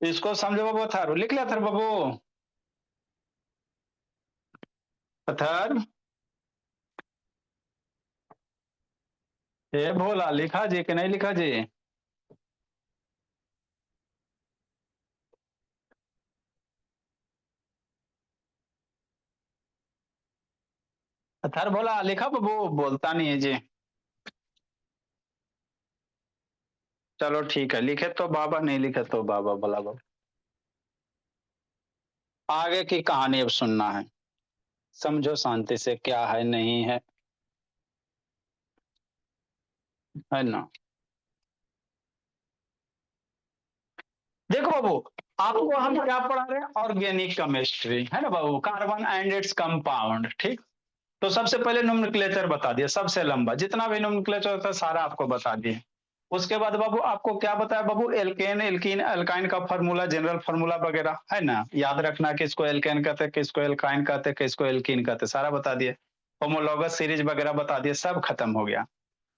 इसको समझो बाबू। अथर लिख लिया, अथर बाबू। अथर ये भोला लिखा जी कि नहीं लिखा जी? अथर भोला लिखा बाबू, बोलता नहीं है जी। चलो ठीक है, लिखे तो बाबा, नहीं लिखे तो बाबा बोला बाबा। आगे की कहानी अब सुनना है, समझो शांति से क्या है नहीं है ना। देखो बाबू, आपको हम क्या पढ़ा रहे हैं? ऑर्गेनिक केमिस्ट्री है ना बाबू, कार्बन एंड इट्स कंपाउंड, ठीक। तो सबसे पहले नोमेनक्लेचर बता दिया, सबसे लंबा जितना भी नोमेनक्लेचर होता है सारा आपको बता दिए। उसके बाद बाबू आपको क्या बताया बाबू? एल्केन, एल्कीन, एल्काइन का फार्मूला, जनरल फार्मूला वगैरह है ना, याद रखना किसको एल्केन कहते हैं, किसको एल्काइन कहते हैं, किसको एल्कीन कहते हैं, सारा बता दिए। होमोलॉगस सीरीज वगैरह बता दिए, सब खत्म हो गया।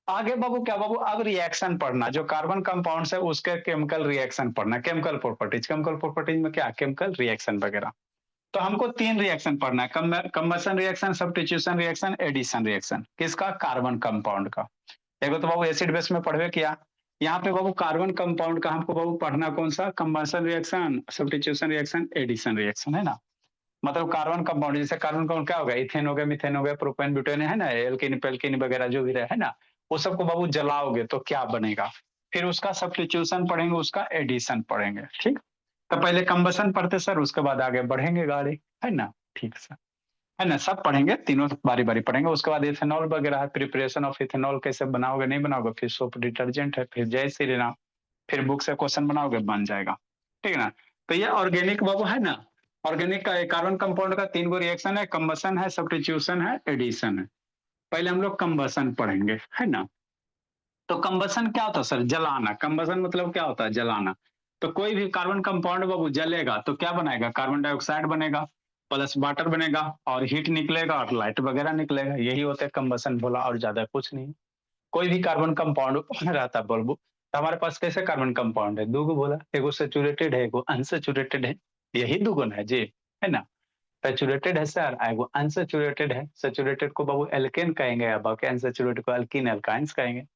आगे बाबू क्या बाबू? अब रिएक्शन पढ़ना, जो कार्बन कंपाउंड है उसके केमिकल रिएक्शन पढ़ना, केमिकल प्रॉपर्टीज। केमिकल प्रॉपर्टीज में क्या? केमिकल रिएक्शन वगैरह। तो हमको 3 रिएक्शन पढ़ना है, combustion reaction, substitution reaction, addition reaction. किसका? कार्बन कंपाउंड का। देखो तो बाबू एसिड बेस में पढ़वे किया, यहाँ पे बाबू कार्बन कंपाउंड का हमको बाबू पढ़ना कौन सा? Combustion reaction, substitution reaction, addition reaction, है ना। मतलब कार्बन कंपाउंड, जैसे कार्बन कंपाउंड क्या हो गया? इथेन हो गया, मीथेन हो गया, प्रोपेन ब्यूटेन, है ना, एल्किन पेल्किन वगैरह जो भी रहे, है ना, वो सबको बाबू जलाओगे तो क्या बनेगा। फिर उसका सब्स्टिट्यूशन पढ़ेंगे, उसका एडिशन पढ़ेंगे, ठीक। तो पहले कंबशन पढ़ते सर, उसके बाद आगे बढ़ेंगे गाड़ी, है ना। ठीक सर, है ना, सब पढ़ेंगे, तीनों बारी बारी पढ़ेंगे। उसके बाद इथेनॉल वगैरह है, प्रिपरेशन ऑफ इथेनॉल कैसे बनाओगे नहीं बनाओगे, फिर सोप डिटर्जेंट है, फिर जय श्री राम, फिर बुक से क्वेश्चन बनाओगे बन जाएगा, ठीक है ना। तो ये ऑर्गेनिक बाबू है ना। ऑर्गेनिक का कार्बन कंपाउंड का 3 गो रिएक्शन है, कंबशन है, सब्स्टिट्यूशन है, एडिशन है। पहले हम लोग कंबशन पढ़ेंगे, है ना। तो कंबशन क्या होता है सर? जलाना। कंबशन मतलब क्या होता है? जलाना। तो कोई भी कार्बन कंपाउंड बाबू जलेगा तो क्या बनाएगा? कार्बन डाइऑक्साइड बनेगा, प्लस वाटर बनेगा, और हीट निकलेगा और लाइट वगैरह निकलेगा। यही होता है कंबशन, बोला, और ज्यादा कुछ नहीं। कोई भी कार्बन कंपाउंड रहता है बोलबो, तो हमारे पास कैसे कार्बन कंपाउंड है? दो गो बोला, एगो सेचुरेटेड है, एगो अनसेचुरेटेड है। यही दो गुण है जी, है ना। सेचुरेटेड है सर, एगो अनसेचुरेटेड है। सेचुरेटेड को बाबू एल्केन कहेंगे, या बाकी अनसेचुरेटेड को एल्कीन एल्काइंस कहेंगे,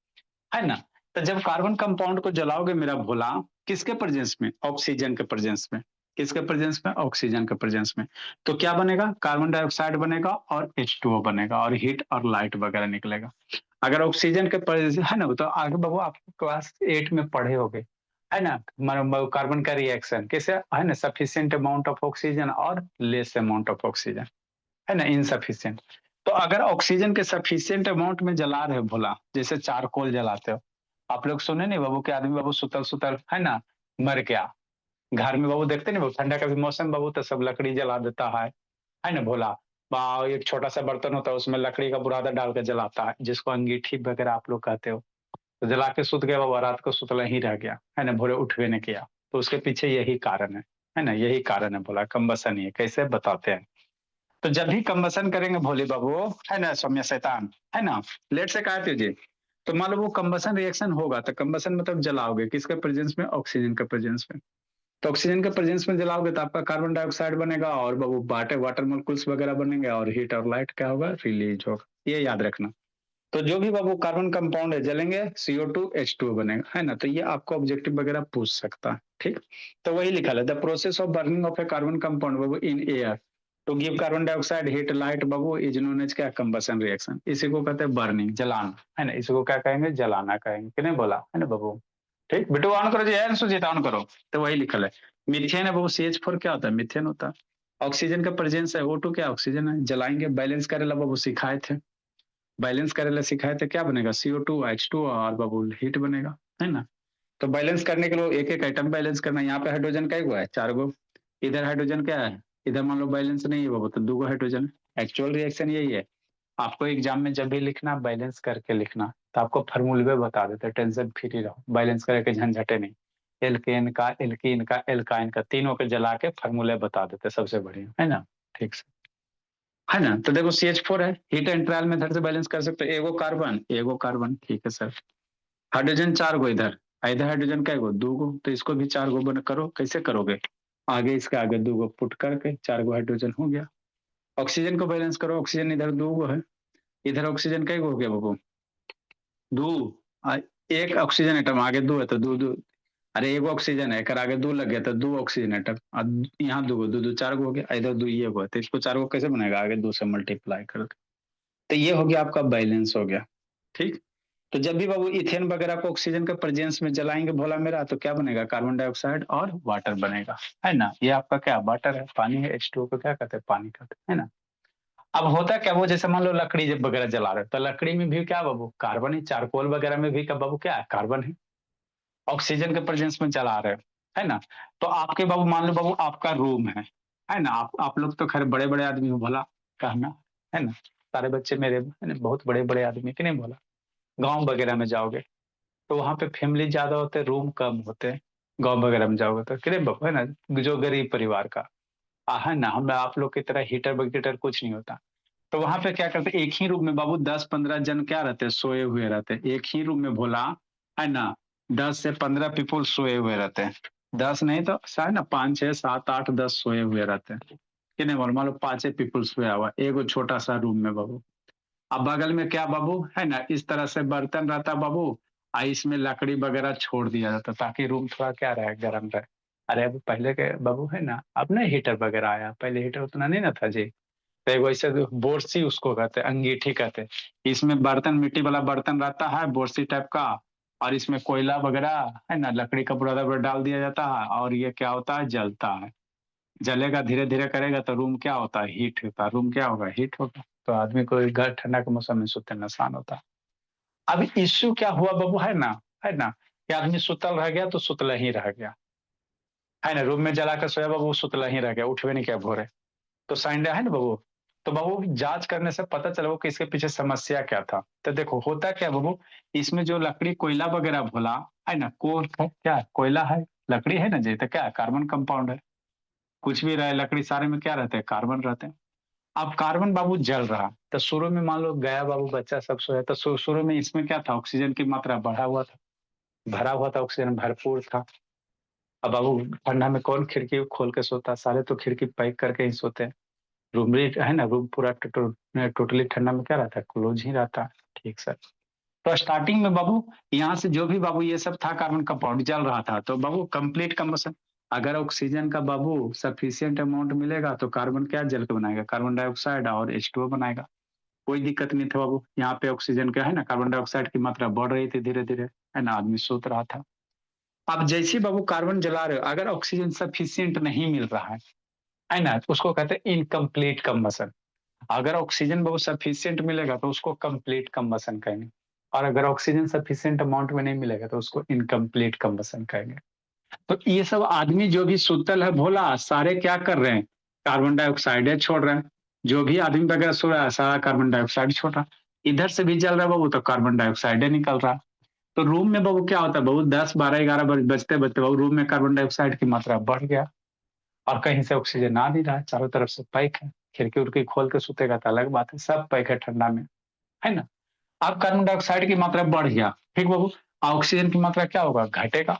है ना। तो जब कार्बन कंपाउंड को जलाओगे मेरा भोला, किसके प्रेजेंस में? ऑक्सीजन के प्रेजेंस में। किसके प्रेजेंस में? ऑक्सीजन के प्रेजेंस में। तो क्या बनेगा? कार्बन डाइऑक्साइड बनेगा और H2O बनेगा, और हीट और लाइट वगैरह निकलेगा। अगर ऑक्सीजन के प्रेजेंस है ना, तो आगे बाबू आप क्लास 8 में पढ़े होगे, है ना, कार्बन का रिएक्शन कैसे है ना, सफिशियंट अमाउंट ऑफ ऑक्सीजन और लेस अमाउंट ऑफ ऑक्सीजन, है ना, इनसफिशियंट। तो अगर ऑक्सीजन के सफिशियंट अमाउंट में जला रहे हो भोला, जैसे चारकोल जलाते हो, आप लोग सुने नहीं बाबू के आदमी बाबू सुतल सुतल है ना मर गया, घर में बाबू देखते नहीं बाबू, ठंडा का भी मौसम बाबू तो सब लकड़ी जला देता है ना भोला। एक छोटा सा बर्तन होता है, उसमें लकड़ी का बुरादा डाल के जलाता है, जिसको अंगीठी वगैरह आप लोग कहते हो। तो जला के सुत गया बाबा, रात को सुतला ही रह गया, है ना, भोरे उठवे ने किया। तो उसके पीछे यही कारण है ना, यही कारण है भोला, कम्बसन ही है। कैसे बताते हैं? तो जब भी कंबसन करेंगे भोले बाबू, है ना, सौम्य शैतान, है ना, लेट से कहा जी, तो मान लो वो कंबसन रिएक्शन होगा, तो कंबसन मतलब जलाओगे किसके प्रेजेंस में? ऑक्सीजन के प्रेजेंस में। तो ऑक्सीजन के प्रेजेंस में जलाओगे तो आपका कार्बन डाइऑक्साइड बनेगा, और बाबू वाटर मॉलिक्यूल्स वगैरह बनेंगे, और हीट और लाइट क्या होगा? रिलीज होगा। ये याद रखना। तो जो भी बाबू कार्बन कंपाउंड है जलेंगे, CO2 H2O बनेगा, है ना। तो ये आपको ऑब्जेक्टिव वगैरह पूछ सकता है, ठीक। तो वही लिखा है, the process of burning of a carbon compound बाबू in air to give carbon dioxide heat light बाबू इज नोन एज क्या? Combustion reaction. इसी को कहते हैं बर्निंग, जलाना, है ना। इसी को क्या कहेंगे? जलाना कहेंगे, कि नहीं बोला, है ना बाबू। ठीक बेटू, ऑन करो जी, है सुजीत, ऑन करो। तो वही लिखल है। मीथेन है बाबू, CH4 क्या होता है? मीथेन होता है। ऑक्सीजन का प्रेजेंस है, O2 क्या? ऑक्सीजन है। जलाएंगे, बैलेंस करेला बाबू सिखाए थे, बैलेंस करेला सिखाए थे, क्या बनेगा? CO2 H2 और बाबू हीट बनेगा, है ना। तो बैलेंस करने के लिए एक एक आइटम बैलेंस करना। यहाँ पे हाइड्रोजन का हुआ है 4 गो, इधर हाइड्रोजन क्या है, इधर मान लो बैलेंस नहीं है बाबू, तो 2 गो हाइड्रोजन। एक्चुअल रिएक्शन यही है। आपको एग्जाम में जब भी लिखना, बैलेंस करके लिखना, तो आपको फॉर्मूले बता देते, टेंशन फ्री रहो, बैलेंस करके झंझटे नहीं। एल्केन का, एल्कीन का, एल्काइन का, तीनों के जला के फॉर्मूले बता देते, सबसे बढ़िया, है ना। ठीक से, है ना। तो देखो CH4 है, हीट एंड ट्रायल मेथड से बैलेंस कर सकते हो, एगो कार्बन एगो कार्बन, ठीक है सर। हाइड्रोजन 4 गो इधर, इधर हाइड्रोजन कै गो? 2 गो, तो इसको भी 4 गो बना करो। कैसे करोगे? आगे इसके आगे 2 गो पुट करके 4 गो हाइड्रोजन हो गया। ऑक्सीजन को बैलेंस करो, ऑक्सीजन इधर 2 गो है, इधर ऑक्सीजन कै गो हो गया बाबू? 2। 1 ऑक्सीजन एटम आगे 2 है तो 2-2, अरे 1 ऑक्सीजन है, एकर आगे 2 लग गया तो 2 ऑक्सीजन एटम। यहाँ 2 गो, 2-2 4 गो हो गया, इधर 2 ये गो है, तो इसको 4 गो कैसे बनेगा? आगे 2 से मल्टीप्लाई करके। तो ये हो गया आपका बैलेंस हो गया, ठीक। तो जब भी बाबू इथेन वगैरह को ऑक्सीजन के प्रेजेंस में जलाएंगे भोला मेरा, तो क्या बनेगा? कार्बन डाइऑक्साइड और वाटर बनेगा, है ना। ये आपका क्या वाटर है, पानी है, H2O को क्या कहते हैं? पानी कहते हैं, है ना। अब होता क्या, वो जैसे मान लो लकड़ी जब वगैरह जला रहे हो, तो लकड़ी में भी क्या बाबू? कार्बन है। चारकोल वगैरह में भी क्या बाबू? क्या है? कार्बन है। ऑक्सीजन के प्रेजेंस में जला रहे हो, है ना। तो आपके बाबू मान लो बाबू आपका रूम है ना। आप लोग तो खैर बड़े बड़े आदमी हो भला, कहना, है ना। सारे बच्चे मेरे है ना, बहुत बड़े बड़े आदमी कि नहीं भोला। गाँव वगैरह में जाओगे तो वहां पे फैमिली ज्यादा होते हैं, रूम कम होते हैं। गाँव वगैरह में जाओगे तो किरे बाबू, है ना, जो गरीब परिवार का है ना, हम आप लोग की तरह हीटर वगीटर कुछ नहीं होता। तो वहां पे क्या करते, एक ही रूम में बाबू 10-15 जन क्या रहते हैं? सोए हुए रहते हैं एक ही रूम में भोला, है ना। 10 से 15 पीपल सोए हुए रहते हैं। 10 नहीं तो है ना, 5, 6, 7, 8, 10 सोए हुए रहते हैं कि नहीं बोल। मान लो 5 पीपल सोया हुआ एगो छोटा सा रूम में बाबू। अब बगल में क्या बाबू, है ना, इस तरह से बर्तन रहता बाबू। इसमें लकड़ी वगैरह छोड़ दिया जाता ताकि रूम थोड़ा क्या रहे, गर्म रहे। अरे अब पहले के बाबू, है ना, अब ना हीटर वगैरह आया, पहले हीटर उतना नहीं ना था जी। तो एक वैसे बोरसी उसको कहते हैं, अंगीठी कहते हैं। इसमें बर्तन, मिट्टी वाला बर्तन रहता है बोरसी टाइप का, और इसमें कोयला वगैरह, है ना, लकड़ी का बुरादा वगैरह डाल दिया जाता है, और ये क्या होता है? जलता है। जलेगा, धीरे धीरे करेगा तो रूम क्या होता है? हीट होता है। रूम क्या होगा? हीट होगा। तो आदमी को घर ठंडा के मौसम में सोते नुकसान होता है। अब इश्यू क्या हुआ बाबू, है ना, कि आदमी सुतल रह गया तो सुतला ही रह गया, है ना। रूम में जला कर सोया बाबू, सुतला ही रह गया, उठवे नहीं क्या भोरे। तो संडे है ना बाबू। तो बाबू जांच करने से पता चला कि इसके पीछे समस्या क्या था। तो देखो होता क्या बाबू, इसमें जो लकड़ी कोयला वगैरह भोला, है ना, क्या कोयला है, लकड़ी है ना जी, तो क्या कार्बन कंपाउंड है। कुछ भी रहे लकड़ी, सारे में क्या रहते हैं? कार्बन रहते हैं। अब कार्बन बाबू जल रहा, तो शुरू में मान लो गया बाबू, बच्चा सब सोया, तो शुरू में इसमें क्या था? ऑक्सीजन की मात्रा बढ़ा हुआ था, भरा हुआ था, ऑक्सीजन भरपूर था। अब बाबू ठंडा में कौन खिड़की खोल के सोता? सारे तो खिड़की पैक करके ही सोते हैं। रूम भी है ना, रूम पूरा टोटली ठंडा में क्या रहता है? क्लोज ही रहता है, ठीक सर। तो स्टार्टिंग में बाबू यहाँ से जो भी बाबू ये सब था, कार्बन कंपाउंड जल रहा था, तो बाबू कंप्लीट कम्बसन। अगर ऑक्सीजन का बाबू सफिशियंट अमाउंट मिलेगा तो कार्बन क्या जल के बनाएगा? कार्बन डाइऑक्साइड और H2O बनाएगा। कोई दिक्कत नहीं था बाबू। यहाँ पे ऑक्सीजन का, है ना, कार्बन डाइऑक्साइड की मात्रा बढ़ रही थी धीरे धीरे, है ना, आदमी सोच रहा था। अब जैसे ही बाबू कार्बन जला रहे हो, अगर ऑक्सीजन सफिशियंट नहीं मिल रहा है ना, तो उसको कहते हैं इनकम्प्लीट कम्बसन। अगर ऑक्सीजन बहुत सफिशियंट मिलेगा तो उसको कंप्लीट कम्बसन कहेंगे, और अगर ऑक्सीजन सफिशियंट अमाउंट में नहीं मिलेगा तो उसको इनकम्प्लीट कम्बसन कहेंगे। तो ये सब आदमी जो भी सुतल है भोला, सारे क्या कर रहे हैं? कार्बन डाइऑक्साइड छोड़ रहे हैं। जो भी आदमी वगैरह सो रहा है, सारा कार्बन डाइऑक्साइड छोड़ रहा है। इधर से भी जल रहा है बाबू, तो कार्बन डाइऑक्साइड निकल रहा है। तो रूम में बाबू क्या होता है बाबू, 10, 12, 11 बजते बजते बाबू रूम में कार्बन डाइऑक्साइड की मात्रा बढ़ गया, और कहीं से ऑक्सीजन आ नहीं रहा है, चारों तरफ से पैक है। खिड़की उड़की खोल के सुतेगा तो अलग बात है, सब पैक है ठंडा में, है ना। अब कार्बन डाइऑक्साइड की मात्रा बढ़ गया, ठीक बाबू। ऑक्सीजन की मात्रा क्या होगा? घटेगा।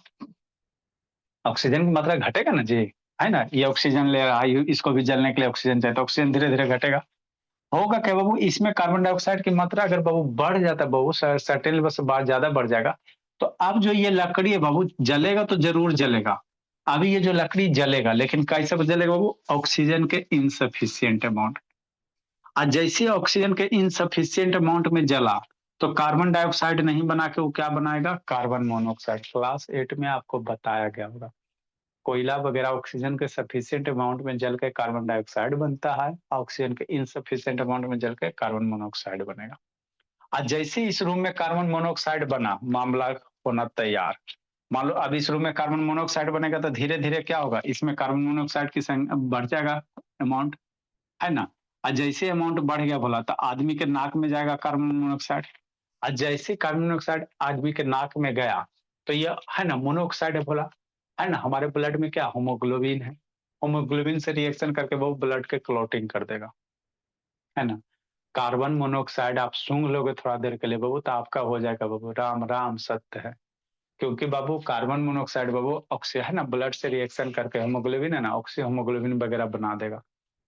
ऑक्सीजन की मात्रा घटेगा ना जी, है ना। ये ऑक्सीजन ले रहा है, इसको भी जलने के लिए ऑक्सीजन चाहिए, तो ऑक्सीजन धीरे धीरे घटेगा। होगा क्या बाबू, इसमें कार्बन डाइऑक्साइड की मात्रा अगर बाबू बढ़ जाता है बाबू, सर्टेन लेवल से बाहर ज्यादा बढ़ जाएगा, तो अब जो ये लकड़ी है बाबू, जलेगा तो जरूर जलेगा। अभी ये जो लकड़ी जलेगा, लेकिन कैसे जलेगा बाबू? ऑक्सीजन के इनसफिशियंट अमाउंट। और जैसे ऑक्सीजन के इनसफिशियंट अमाउंट में जला, तो कार्बन डाइऑक्साइड नहीं बना के वो क्या बनाएगा? Carbon monoxide. क्लास 8 में आपको बताया गया होगा, कोयला वगैरह ऑक्सीजन के सफिशिएंट अमाउंट में जल के कार्बन डाइऑक्साइड बनता है, ऑक्सीजन के इनसफिशिएंट अमाउंट में जल के कार्बन मोनोऑक्साइड बनेगा। और जैसे इस रूम में कार्बन मोनोऑक्साइड बना, मामला होना तैयार। मान लो अब इस रूम में कार्बन मोनोऑक्साइड बनेगा, तो धीरे धीरे क्या होगा? इसमें कार्बन मोनोऑक्साइड की संख्या बढ़ जाएगा, अमाउंट, है ना। और जैसे अमाउंट बढ़ गया बोला, तो आदमी के नाक में जाएगा कार्बन मोनोऑक्साइड। और जैसे कार्बन मोनोऑक्साइड आदमी के नाक में गया, तो ये, है ना, मोनोऑक्साइड है बोला, है ना। हमारे ब्लड में क्या होमोग्लोबिन है, होमोग्लोबिन से रिएक्शन करके वो ब्लड के क्लॉटिंग कर देगा, है ना। कार्बन मोनोऑक्साइड आप सूंघ लोगे थोड़ा देर के लिए बाबू, तो आपका हो जाएगा बाबू राम राम सत्य है। क्योंकि बाबू कार्बन मोनोऑक्साइड बाबू ऑक्सी है ना, ब्लड से रिएक्शन करके हीमोग्लोबिन है ना, ऑक्सी हीमोग्लोबिन वगैरह बना देगा,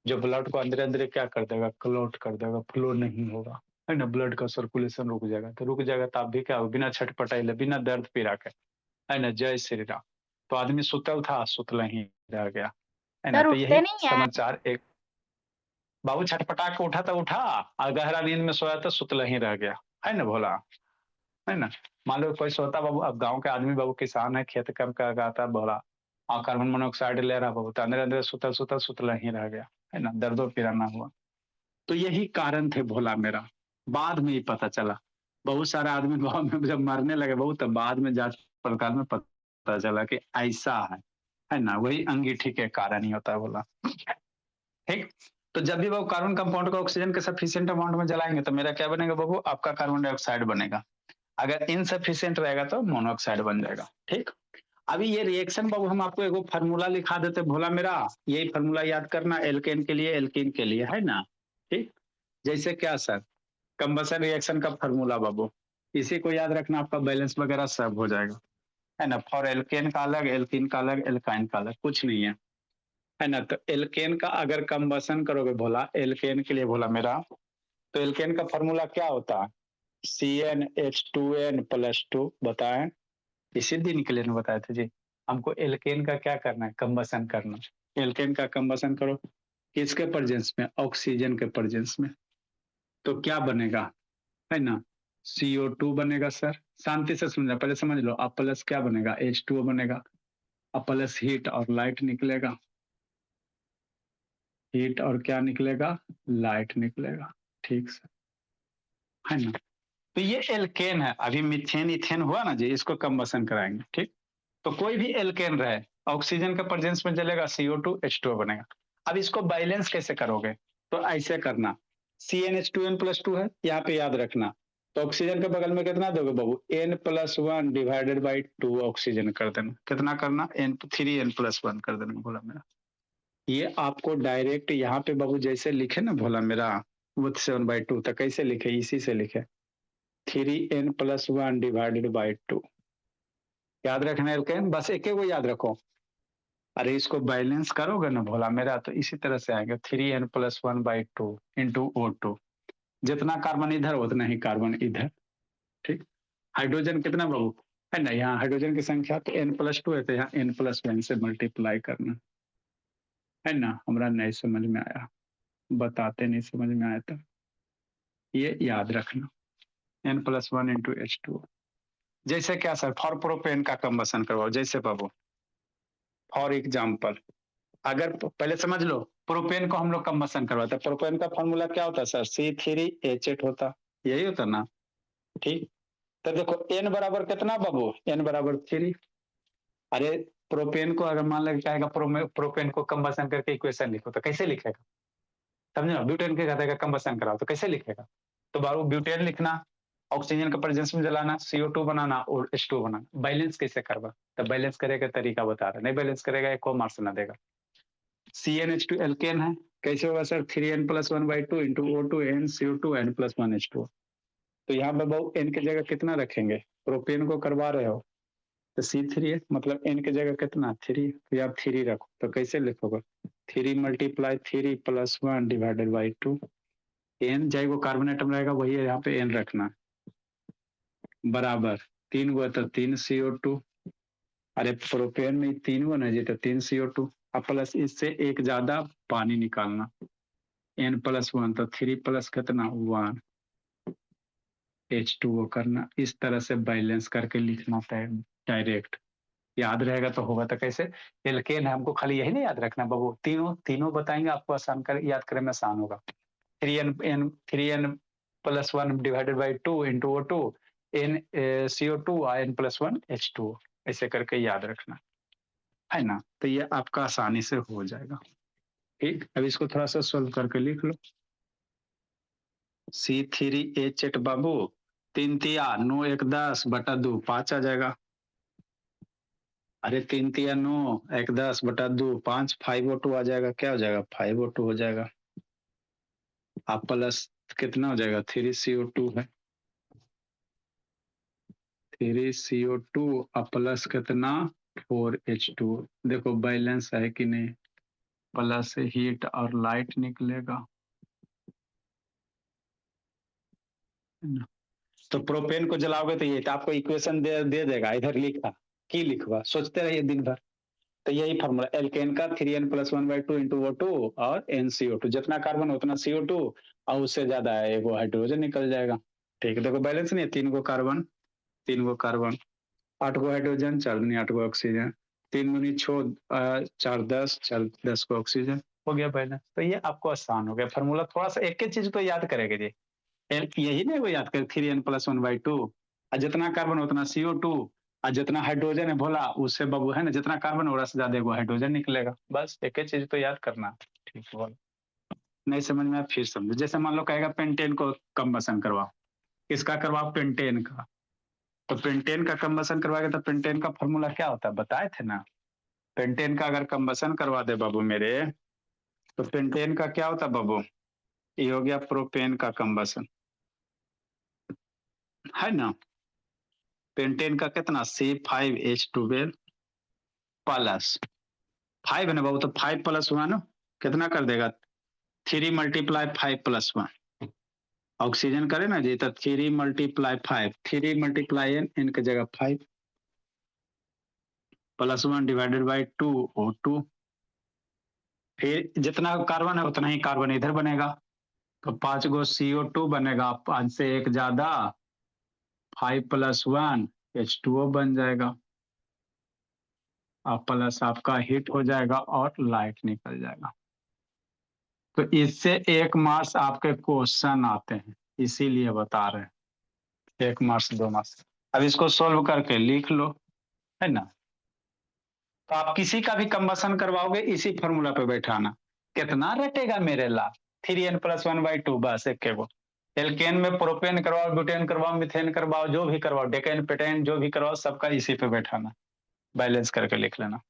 जो ब्लड को अंदर अंदर क्या कर देगा, क्लॉट कर देगा, फ्लो नहीं होगा, है ना, ब्लड का सर्कुलेशन रुक जाएगा। तो रुक जाएगा तो आप भी क्या हो, बिना छटपटाइले बिना दर्द पीड़ा के, है ना, जय श्री राम। तो आदमी सुतल था, सुतल ही रह गया, है ना। सर तो उठते यही नहीं है। समाचार एक बाबू छटपटा के उठा तो उठा, और गहरा नींद में सोया तो सुतल ही रह गया, है ना भोला, है ना। मान लो कोई सोता बाबू, अब गांव के आदमी बाबू किसान है, खेत काम का गाता बोला, और कार्बन मोनोऑक्साइड ले रहा बाबू, तो अंदर अंदर सुतल सुतल सुतल ही रह गया, है ना, दर्दो पीड़ा ना हुआ। तो यही कारण थे भोला मेरा। बाद में ही पता चला, बहुत सारा आदमी गाँव में जब मरने लगे बहुत, तब बाद में जांच पड़ताल में पता चला कि ऐसा है ना, वही अंगीठी के कारण ही होता है बोला। ठीक। तो जब भी वो कार्बन कंपाउंड को ऑक्सीजन के सफिशिएंट अमाउंट में जलाएंगे तो मेरा क्या बनेगा बाबू, आपका कार्बन डाइऑक्साइड बनेगा। अगर इनसफिशिएंट रहेगा तो मोनोऑक्साइड बन जाएगा। ठीक। अभी ये रिएक्शन बाबू हम आपको एगो फार्मूला लिखा देते भोला मेरा, यही फार्मूला याद करना, एल्केन के लिए एल्कीन के लिए, है ना। ठीक। जैसे क्या सर, कंबसन रिएक्शन का फार्मूला बाबू, इसी को याद रखना, आपका बैलेंस वगैरह सब हो जाएगा, है ना। फॉर एल्केन का अलग, एल्कीन का अलग, एल्काइन का अलग, कुछ नहीं है ना। तो एल्केन का अगर कंबसन करोगे भोला, एल्केन के लिए भोला मेरा, तो एल्केन का फार्मूला क्या होता है, CnH2n+2, बताएं। इसी दिन के लिए ना बताए थे जी, हमको एल्केन का क्या करना है, कंबसन करना। एल्केन का कंबसन करो, किसके प्रेजेंस में, ऑक्सीजन के प्रेजेंस में। तो क्या बनेगा, है ना, CO2 बनेगा सर। शांति से सुन, पहले समझ लो, अब प्लस क्या बनेगा, H2O बनेगा, अब प्लस हीट और लाइट निकलेगा, हीट और क्या निकलेगा, लाइट निकलेगा। ठीक सर, है ना। तो ये एल्केन है। अभी मिथेन इथेन हुआ ना जी, इसको कंबसन कराएंगे। ठीक। तो कोई भी एल्केन रहे, ऑक्सीजन के प्रेजेंस में चलेगा, CO2 H2O बनेगा। अब इसको बैलेंस कैसे करोगे, तो ऐसे करना, CnH2n+2 है, यहाँ पे याद रखना। तो ऑक्सीजन के बगल में कितना दोगे बाबू, N+1 डिवाइडेड बाई 2 ऑक्सीजन कर देना। कितना करना, N3n+1 कर देना बोला मेरा। ये आपको डायरेक्ट यहाँ पे बाबू जैसे लिखे ना भोला मेरा, वो 7/2, तो कैसे लिखे, इसी से लिखे, 3n+1 डिवाइडेड बाई 2। याद रखना एल्केन, बस एक को याद रखो। अरे इसको बैलेंस करोगे ना भोला मेरा, तो इसी तरह से आएगा, 3n+1/2 इंटू O2। जितना कार्बन इधर उतना ही कार्बन इधर। ठीक। हाइड्रोजन कितना बाबू, है ना, यहाँ हाइड्रोजन की संख्या तो N+2 है, तो यहाँ N+1 से मल्टीप्लाई करना, है ना। हमारा नहीं समझ में आया, बताते नहीं समझ में आया तो ये याद रखना, N+1 इंटू H2। जैसे क्या सर, फॉर प्रोपेन का कंबसन करवाओ, जैसे बाबू फॉर एग्जाम्पल, अगर पहले समझ लो, प्रोपेन को हम लोग कंबसन करवाते हैं, प्रोपेन का फॉर्मूला क्या होता है सर, C3H8 होता, यही होता ना। ठीक। तो देखो N बराबर कितना बाबू, N बराबर 3। अरे प्रोपेन को अगर मान लगे कहेगा प्रोपेन को कंबसन करके इक्वेशन लिखो, तो कैसे लिखेगा, समझे ना। ब्यूटेन के कहता है कंबसन कराओ, तो कैसे लिखेगा, तो बाबू ब्यूटेन लिखना, ऑक्सीजन का प्रेजेंस में जलाना, CO2 बनाना और H2O बनाना। बैलेंस कैसे करवा, तो बैलेंस करेगा तरीका बता रहा, नहीं बैलेंस करेगा एक को मार्क्स ना देगा। CnH2 एल्केन है, कैसे होगा sir, 3n+1/2 into O2 NCO2 n+1H2। तो यहाँ पे बहु n की जगह कितना रखेंगे, प्रोपेन को करवा रहे हो तो C3 है, मतलब n की जगह कितना 3, तो यहाँ 3 रखो, तो कैसे लिखोगे, 3 × 3+1 डिवाइडेड बाई 2। n चाहे वो कार्बन एटम रहेगा वही है, यहाँ पे n रखना, बराबर 3 हुआ तो 3 CO2। अरे प्रोपेन में 3 हुआ ना जी, तो 3 CO2, अब प्लस इससे एक ज्यादा पानी निकालना, N+1, तो 3 प्लस कितना 1 H2O करना। इस तरह से बैलेंस करके लिखना है डायरेक्ट, याद रहेगा तो होगा। तो कैसे, एल्केन है, हमको खाली यही नहीं याद रखना बाबू, तीनों तीनों बताएंगे आपको, आसान कर याद करने में आसान होगा। 3n+1 divided by 2 into O2 NCO2 N+1H2O, ऐसे करके याद रखना, है ना। तो ये आपका आसानी से हो जाएगा। ठीक। अब इसको थोड़ा सा सोल्व करके लिख लो, C3H8 बाबू, 3×3=9, 1×10 5 आ जाएगा। अरे 3×3=9, 1×10 5, 5O2 आ जाएगा, क्या हो जाएगा, 5O2 हो जाएगा। आप प्लस कितना हो जाएगा, 3CO2 है, 3CO2 प्लस कितना 4H2। देखो बैलेंस है कि नहीं, प्लस से हीट और लाइट निकलेगा। तो प्रोपेन को जलाओगे तो ये तो आपको इक्वेशन दे देगा, इधर लिखा की लिखवा, सोचते रहिए दिन भर। तो यही फॉर्मूला एल्केन का 3n+1/2 इंटू O2 और NCO2, जितना कार्बन उतना CO2 और उससे ज्यादा है वो हाइड्रोजन निकल जाएगा। ठीक है, देखो बैलेंस नहीं है, 3 गो कार्बन 8 गो हाइड्रोजन, 4 दूनी 8 गो ऑक्सीजन, 3 दूनी 6 4 10 4 10 को ऑक्सीजन, हो गया बैलेंस। तो ये आपको आसान हो गया फॉर्मूला, थोड़ा सा एक एक चीज तो याद करेंगे जी। यही नहीं वो याद कर 3n+1/2, और जितना कार्बन उतना CO2 और जितना हाइड्रोजन है भोला उससे बबू है ना, जितना कार्बन होगा उससे ज्यादा वो हाइड्रोजन निकलेगा। बस एक ही चीज तो याद करना। ठीक है, बोल नहीं समझ में आया फिर समझो। जैसे मान लो कहेगा पेंटेन को कंबसन करवाओ, किसका करवाओ, पेंटेन का। तो पेंटेन का कंबसन करवाएगा तो पेंटेन का फॉर्मूला क्या होता है बताए थे ना। पेंटेन का अगर कंबसन करवा दे बाबू मेरे, तो पेंटेन का क्या होता है बाबू, ये हो गया प्रोपेन का कंबसन, है ना। पेंटेन का कितना C5H12 प्लस 5 है ना बाबू, तो 5+1 कितना कर देगा, 3 × 5 + 1। ऑक्सीजन करे ना जी, तो 3 × 5, 3 × n की जगह 5 +1 / 2O2। फिर जितना कार्बन है उतना ही कार्बन इधर बनेगा, तो 5 गो CO2 बनेगा, 5 से 1 ज्यादा 5+1 H2O बन जाएगा, और प्लस आपका हिट हो जाएगा और लाइट निकल जाएगा। तो इससे 1 मार्क्स आपके क्वेश्चन आते हैं, इसीलिए बता रहे हैं 1 मार्क्स 2 मार्क्स। अब इसको सोल्व करके लिख लो, है ना। तो आप किसी का भी कंबसन करवाओगे इसी फॉर्मूला पे बैठाना, कितना रटेगा मेरे ला 3n+1/2, बस एक के वो। एल्केन में प्रोपेन करवाओ, ब्यूटेन करवाओ, मिथेन करवाओ, जो भी करवाओ, डेकेन पेटेन जो भी करवाओ, सबका इसी पे बैठाना, बैलेंस करके लिख लेना।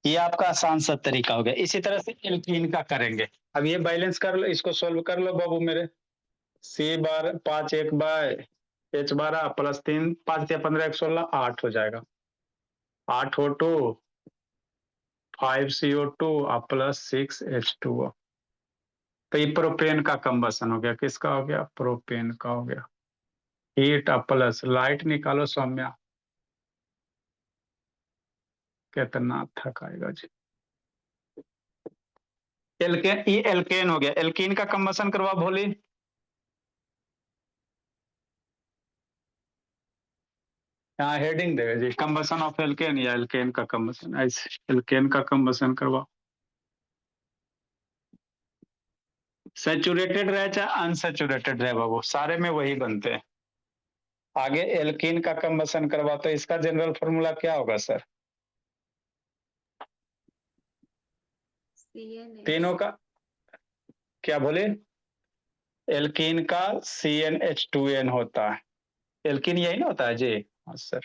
ये आपका आसान सा तरीका हो गया। इसी तरह से एल्कीन का करेंगे। अब ये बैलेंस कर लो, इसको सोल्व कर लो बाबू मेरे। C12H12 +3 5 या 15 116 8 हो जाएगा, 8O2 5CO2 +6H2O। तो ये प्रोपेन का कंबसन हो गया, किसका हो गया, प्रोपेन का हो गया। हीट प्लस लाइट निकालो सौम्या, कितना थकाएगा जी। एल्केन, ये एल्केन हो गया, एल्कीन का कंबसन करवा भोली। यहाँ हेडिंग देगा जी, कंबसन ऑफ एल्केन या एल्केन का कंबसन, ऐसे एल्केन का कंबसन करवा। सैचुरेटेड रहे चाहे अनसैचुरेटेड रहे बाबू, सारे में वही बनते हैं। आगे एल्कीन का कंबसन करवा, तो इसका जनरल फॉर्मूला क्या होगा सर, तीनों का क्या बोले, एल्कीन का CnH2n होता है, एल्कीन यही ना होता है जी। हाँ सर।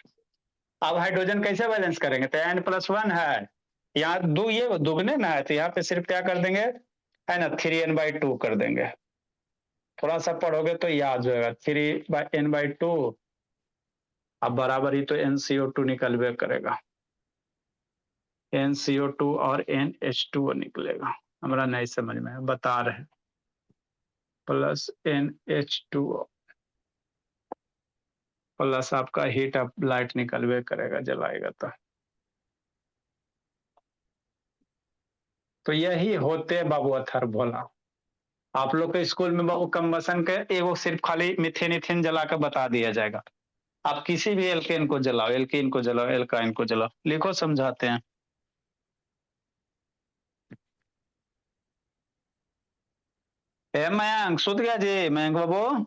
अब हाइड्रोजन कैसे बैलेंस करेंगे, तो n+1 है, यहाँ दो ये दुगने ना है, तो यहाँ पे सिर्फ क्या कर देंगे, है ना, 3n/2 कर देंगे। थोड़ा सा पढ़ोगे तो याद हो जाएगा, 3n/2, अब बराबर ही तो NCO2 निकलवे करेगा, NCO2 और NH2O निकलेगा। हमारा नहीं समझ में बता रहे, प्लस NH2O प्लस आपका हीट अप लाइट निकलवे करेगा, जलाएगा तो यही होते बाबू अथर भोला। आप लोग के स्कूल में बाबू कंबसन के एगो सिर्फ खाली मिथेन इथेन जला कर बता दिया जाएगा। आप किसी भी एल्केन को जलाओ, एल्कीन को जलाओ, एल्काइन को जलाओ, लिखो समझाते हैं। ए मयंक सुत गया जी, मयंक बाबू।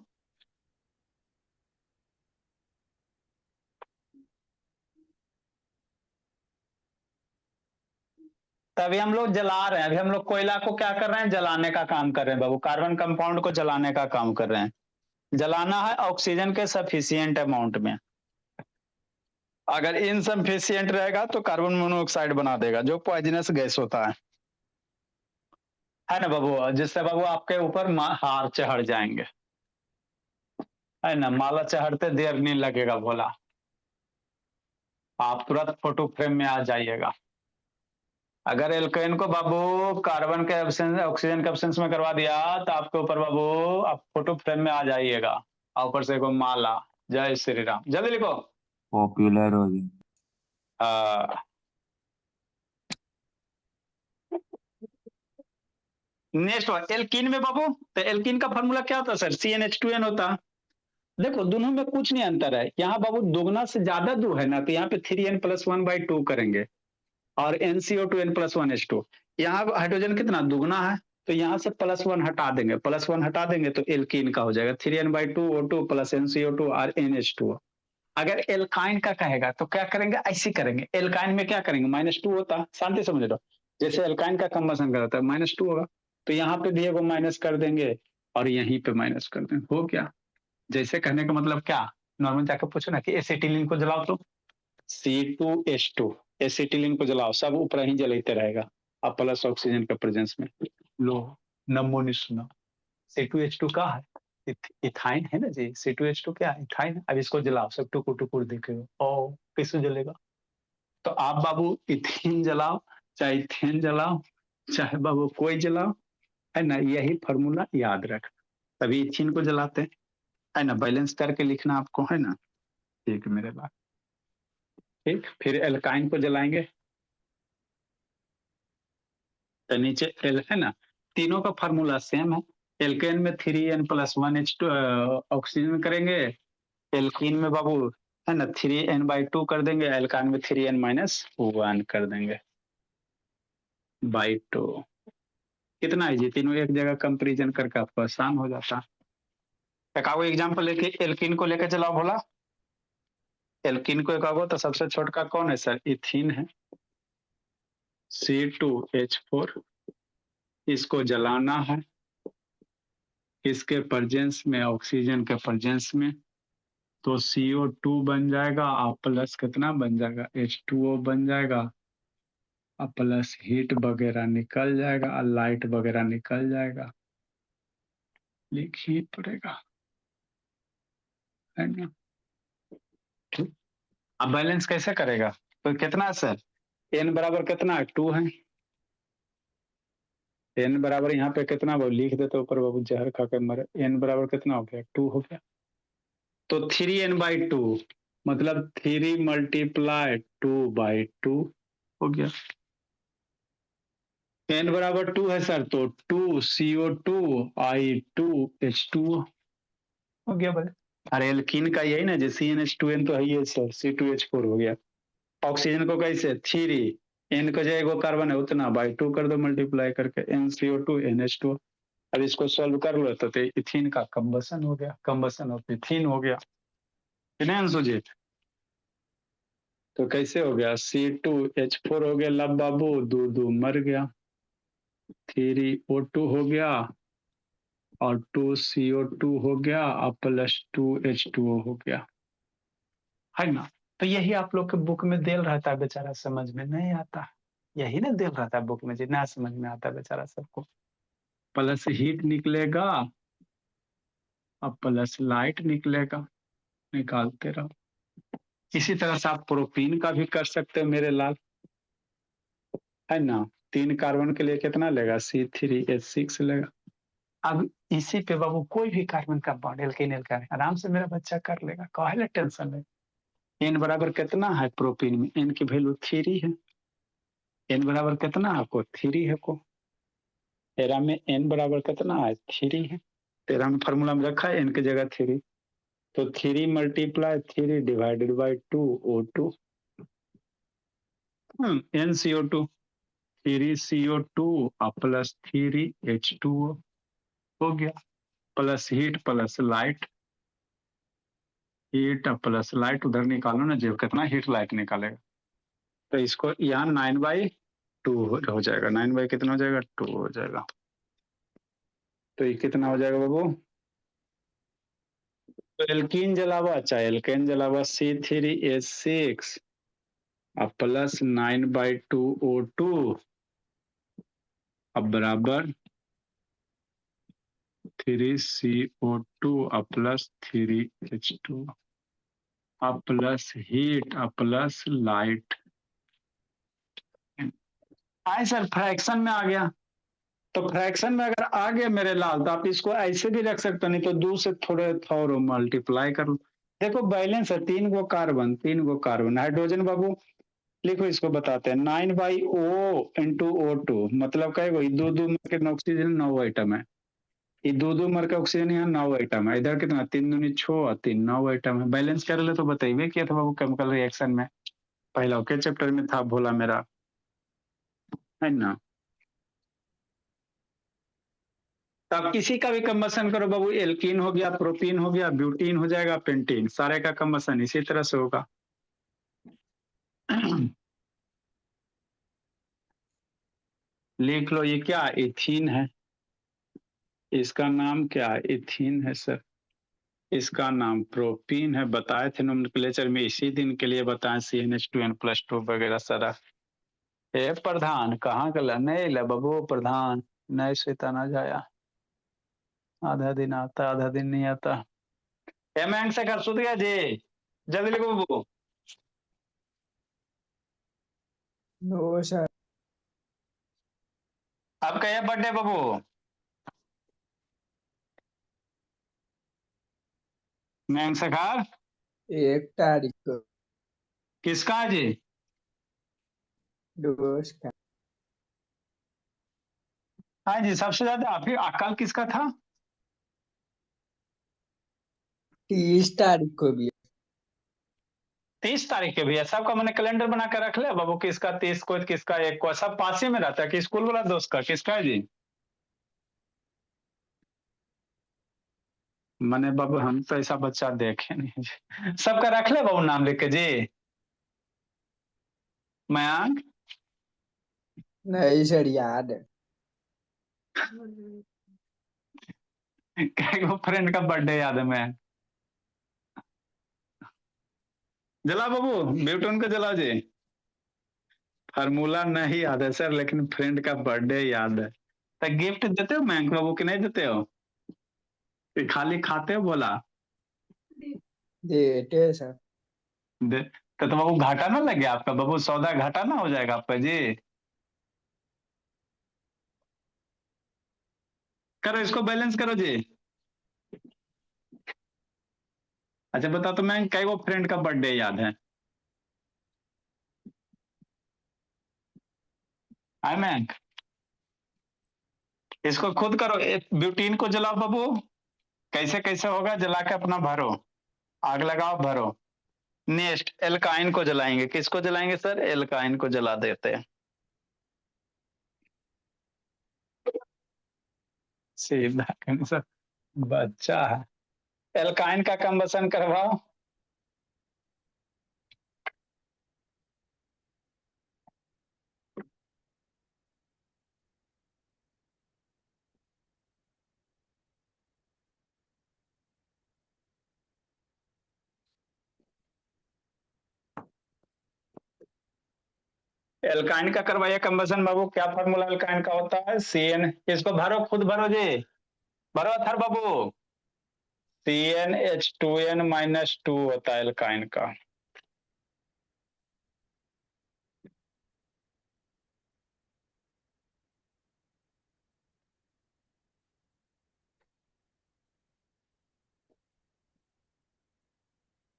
तभी हम लोग जला रहे हैं, अभी हम लोग कोयला को क्या कर रहे हैं, जलाने का काम कर रहे हैं बाबू, कार्बन कंपाउंड को जलाने का काम कर रहे हैं। जलाना है ऑक्सीजन के सफिशियंट अमाउंट में, अगर इनसफिशियंट रहेगा तो कार्बन मोनोऑक्साइड बना देगा, जो पॉइजनस गैस होता है ना बाबू, जिससे बाबू आपके ऊपर हार चढ़ जाएंगे, है ना, माला चढ़ते देर नहीं लगेगा भोला, आप तुरंत फोटो फ्रेम में आ जाइएगा। अगर एल्केन को बाबू कार्बन के एब्सेंस ऑक्सीजन के एब्सेंस में करवा दिया तो आपके ऊपर बाबू आप फोटो फ्रेम में आ जाइएगा, और ऊपर से को माला। जय श्री राम, जल्दी लिखो। पॉपुलर हो गई। नेक्स्ट एल्कीन में बाबू, तो एल्कीन का फॉर्मूला क्या होता है सर? CnH2n होता। देखो दोनों में कुछ नहीं अंतर है, यहाँ बाबू दोगुना से ज्यादा दो है ना, तो यहाँ पे 3n+1/2 करेंगे, और NCO2n+1H2। यहाँ हाइड्रोजन कितना दुगना है, तो यहाँ से +1 हटा देंगे, +1 हटा देंगे तो एल्कीन का हो जाएगा 3n/2O2 + NCO2 और NH2। अगर एल्काइन का कहेगा तो क्या करेंगे, ऐसे करेंगे। एल्काइन में क्या करेंगे, -2 होता है, शांति समझ लो। जैसे एल्काइन का कंबसन करता है -2 होगा, तो यहाँ पे भी एगो माइनस कर देंगे और यहीं पे माइनस कर देंगे, हो गया। जैसे कहने का मतलब क्या, नॉर्मल जाकर पूछो ना कि एसिटिलीन को जलाओ तो C2H2, एसिटिलीन को जलाओ, सब ऊपर ही जलते रहेगा, अब प्लस ऑक्सीजन के प्रेजेंस में। लो नमो नहीं सुना, C2H2 का है इथाइन है ना जी, C2H2 क्या है, इथाइन। अब इसको जलाओ, सब टुकुर टुकुर देखेगा, ओ कैसे जलेगा। तो आप बाबू इथिन जलाओ, चाहे इथेन जलाओ, चाहे बाबू कोई जलाओ, है ना, यही फॉर्मूला याद रख, तभी इथिन को जलाते हैं, है ना। बैलेंस करके लिखना आपको, है ना। ठीक मेरे बात, ठीक। फिर एल्काइन को जलाएंगे तो नीचे एल है ना, तीनों का फार्मूला सेम है। एल्केन में 3n+1H2 ऑक्सीजन करेंगे, एल्कीन में बाबू है ना 3n/2 कर देंगे, एल्कान में 3n-1 कर देंगे बाई 2। कितना है जी, तीनों एक जगह कंपेरिजन करके आपको आसान हो जाता। एक एग्जाम्पल लेके एल्कीन को लेकर चलाओ भोला। एल्कीन को एक तो सबसे छोटका कौन है सर, इथीन है, C2H4। इसको जलाना है इसके प्रेजेंस में, ऑक्सीजन के प्रेजेंस में, तो CO2 बन जाएगा और प्लस कितना बन जाएगा, H2O बन जाएगा, और प्लस हीट वगैरह निकल जाएगा और लाइट वगैरह निकल जाएगा, लिख ही पड़ेगा, है ना। ठीक, अब बैलेंस कैसे करेगा, तो कितना सर, n बराबर कितना है, 2 है। n बराबर यहाँ पे कितना वो लिख देते ऊपर बाबू, जहर खा के मरे। n बराबर कितना हो गया, 2 हो गया, तो 3n/2 मतलब 3 × 2/2 हो गया। n बराबर 2 है सर, तो 2CO2I2H2 हो गया भाई। अरे एल्कीन का यही ना, जैसे CnH2n तो है ही सर, C2H4 हो गया। ऑक्सीजन को कैसे 3, n को जो कार्बन है उतना बाई 2 कर दो मल्टीप्लाई करके, NCO2 NH2। अब इसको सॉल्व कर लो तो इथीन का कंबसन हो गया, कंबसन ऑफ इथीन हो गया, सुजीत। तो कैसे हो गया, C2H4 हो गया, लब बाबू दो दो मर गया, 3O2 हो गया और 2CO2 हो गया और +2H2O हो गया, है ना। तो यही आप लोग के बुक में देल रहता है, बेचारा समझ में नहीं आता, यही ना देल रहता है बुक में, जितना समझ में आता है बेचारा सबको। प्लस हीट निकलेगा और प्लस लाइट निकलेगा, निकालते रहो। इसी तरह से आप प्रोपीन का भी कर सकते हो मेरे लाल, है ना। 3 कार्बन के लिए कितना लेगा, C3H6 लेगा। अब इसी पे बाबू कोई भी कार्बन का बॉन्ड एल्केन एल्काइन आराम से मेरा बच्चा कर लेगा, काहे टेंशन है। n बराबर कितना है प्रोपीन में, n की वैल्यू 3 है, n बराबर कितना है आपको, 3 है को। तेरा में n बराबर कितना है, 3 है। तेरा में फॉर्मूला में रखा है n की जगह 3, तो 3 × 3 divided by 2O2 NCO2, 3CO2 plus 3H2O हो गया, plus heat plus light, heat plus light उधर निकालो ना, जो कितना हीट लाइट निकालेगा, तो इसको यहाँ 9/2 हो जाएगा, 9 बाई कितना हो जाएगा, 2 हो जाएगा। तो ये कितना हो जाएगा बाबू, तो एल्कीन जलावा, अच्छा एल्केन जलावा C3H6 अब प्लस 9/2O2 अब बराबर 3CO2 plus 3H2 plus heat plus light. आए सर, फ्रैक्शन में आ गया। तो फ्रैक्शन में अगर आ गया मेरे लाल, तो आप इसको ऐसे भी रख सकते, नहीं तो 2 से थोड़े थोड़ा मल्टीप्लाई कर लो। देखो बैलेंस है, 3 गो कार्बन हाइड्रोजन बाबू लिखो, इसको बताते हैं 9/O into O2 मतलब कहेगा 2 मर के ऑक्सीजन 9 आइटम है। ये 2 मर के ऑक्सीजन यहाँ 9 आइटम है। इधर कितना 3 दूनी 6 और 3 9 आइटम है। बैलेंस कर ले तो बताइए किया था बाबू केमिकल रिएक्शन में, पहला के चैप्टर में था, भोला मेरा है ना। तो आप किसी का भी कंबसन करो बाबू, एल्कीन हो गया, प्रोपीन हो गया, ब्यूटीन हो जाएगा, पेंटीन, सारे का कंबसन इसी तरह से होगा। लिख लो, ये क्या इथीन है, इसका नाम क्या इथीन है सर, इसका नाम प्रोपीन है। बताए थे नोमेनक्लेचर में, इसी दिन के लिए बताए, CnH2n+2 वगैरह सारा। ए प्रधान कहाँ गला, नहीं ला बाबू प्रधान, नहीं सीता ना जाया, आधा दिन आता आधा दिन नहीं आता। एम से कर सुध गया जी, जल्दी लिखो बाबू। No sir. अब क्या बर्थडे बाबू, मैम सखार 1 तारीख को। किसका है जी? दोस्त का। हाँ जी, सबसे ज्यादा आप ही अकल किसका था? 30 तारीख को भी। 30 तारीख के भी है सबका, मैंने कैलेंडर बना के रख लिया बाबू, किसका 30 को, किसका 1 को, सब पास ही में रहता है कि स्कूल वाला दोस्त का, किसका है जी? मैंने बाबू हम तो ऐसा बच्चा देखे नहीं जी। सबका रख ले बाबू नाम लिख के जी। मयांक नहीं सर, याद है। वो फ्रेंड का बर्थडे याद है मैं, जला बाबू ब्यूटन को जलाओ जी। फार्मूला नहीं याद है सर, लेकिन फ्रेंड का बर्थडे याद है। तो गिफ्ट देते हो मयंक बाबू कि नहीं देते हो, कि खाली खाते हो बोला? देते सर। तो बाबू घाटा ना लगे आपका बाबू, सौदा घाटा ना हो जाएगा आपका जी। करो इसको बैलेंस करो जी। अच्छा बता, तो मैं कई वो फ्रेंड का बर्थडे याद है? आई मैं इसको खुद करो, ब्यूटीन को जलाओ बाबू, कैसे कैसे होगा, जला के अपना भरो, आग लगाओ भरो। नेक्स्ट एल्काइन को जलाएंगे, किसको जलाएंगे सर? एल्काइन को जला देते हैं। सीधा सर, बच्चा है। एल्काइन का कंबसन करवाओ। एल्काइन का करवाइए कंबसन बाबू, क्या फॉर्मूला एल्काइन का होता है? CN, इसको भरो, खुद भरो जी, भरो अथर बाबू। CnH2n-2 होता है एल्काइन का।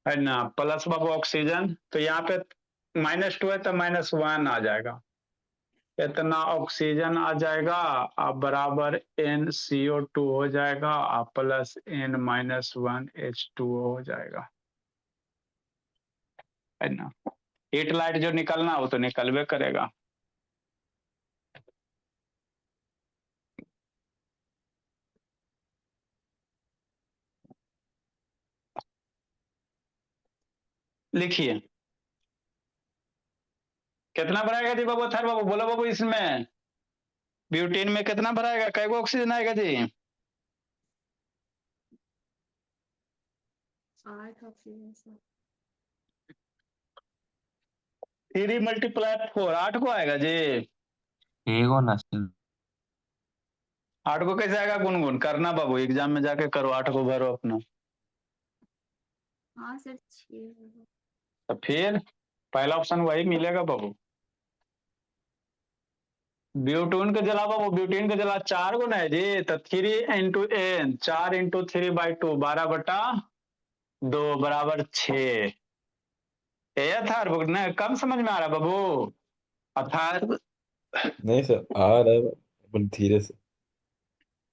है ना, प्लस बाबू ऑक्सीजन, तो यहाँ पे -2 है तो -1 आ जाएगा, इतना ऑक्सीजन आ जाएगा, अब बराबर NCO2 हो जाएगा, प्लस N-1H2O हो जाएगा, है ना। हीट लाइट जो निकलना वो तो निकलवे करेगा। लिखिए कितना भराएगा जी बाबू, थर बाबू बोलो बाबू, इसमें ब्यूटीन में कितना भराएगा, कै गो ऑक्सीजन आएगा जी? 8 ऑक्सीजन। 3 × 4 8 को आएगा जी। एगो ना सर। आठ को कैसे आएगा गुनगुन? करना बाबू, एग्जाम में जाके करो, आठ को भरो अपना। हाँ सर 6 तो फिर पहला ऑप्शन वही मिलेगा बाबू। ब्यूटीन के जला बाबू, ब्यूटीन के जला 4 गुना है जी, तो 3 × n, 4 × 3/2, 12/2 बराबर 6। ये था ना, कम समझ में आ रहा बाबू? अर्थात नहीं सर, आ रहा है अपन धीरे से।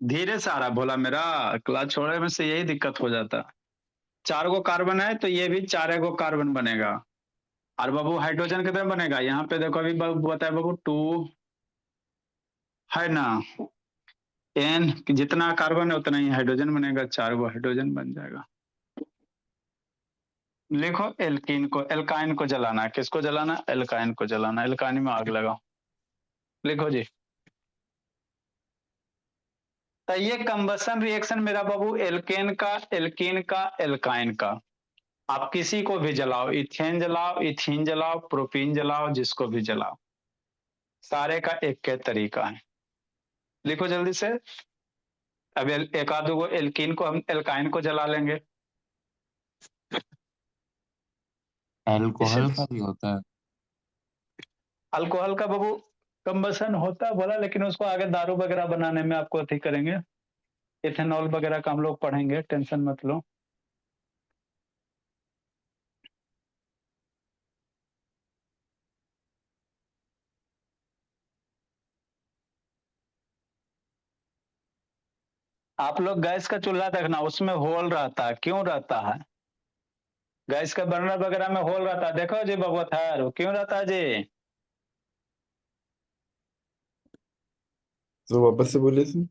धीरे से आ रहा भोला मेरा, क्लास छोड़ने में से यही दिक्कत हो जाता। 4 गो कार्बन है तो ये भी 4 गो कार्बन बनेगा। और बाबू हाइड्रोजन कितने बनेगा? यहाँ पे देखो, अभी बाबू बताए बाबू 2 है ना, n जितना कार्बन है उतना ही हाइड्रोजन बनेगा, 4 गो हाइड्रोजन बन जाएगा। लिखो एल्कीन को, एल्काइन को जलाना है। किसको जलाना? एल्काइन को जलाना, एल्काइन में आग लगाओ। लिखो जी। तो ये कंबसन रिएक्शन मेरा बाबू एल्केन का, एल्कीन का, एल्काइन का। आप किसी को भी जलाओ, इथेन जलाओ, इथीन जलाओ, प्रोपीन जलाओ, जिसको भी जलाओ, सारे का एक के तरीका है। लिखो जल्दी से। अब एक आध गो एल्कीन को हम एल्काइन को जला लेंगे। अल्कोहल का भी होता है। अल्कोहल का बाबू कंबसन होता है बोला, लेकिन उसको आगे दारू वगैरह बनाने में आपको अति करेंगे, इथेनॉल वगैरह का हम लोग पढ़ेंगे, टेंशन मत लो। आप लोग गैस का चूल्हा देखना, उसमें होल रहता है, क्यों रहता है? गैस का बर्नर वगैरह में होल रहता है, देखो जी बबुआ थार, क्यों रहता है जी? तो वापस से बोलिए सर।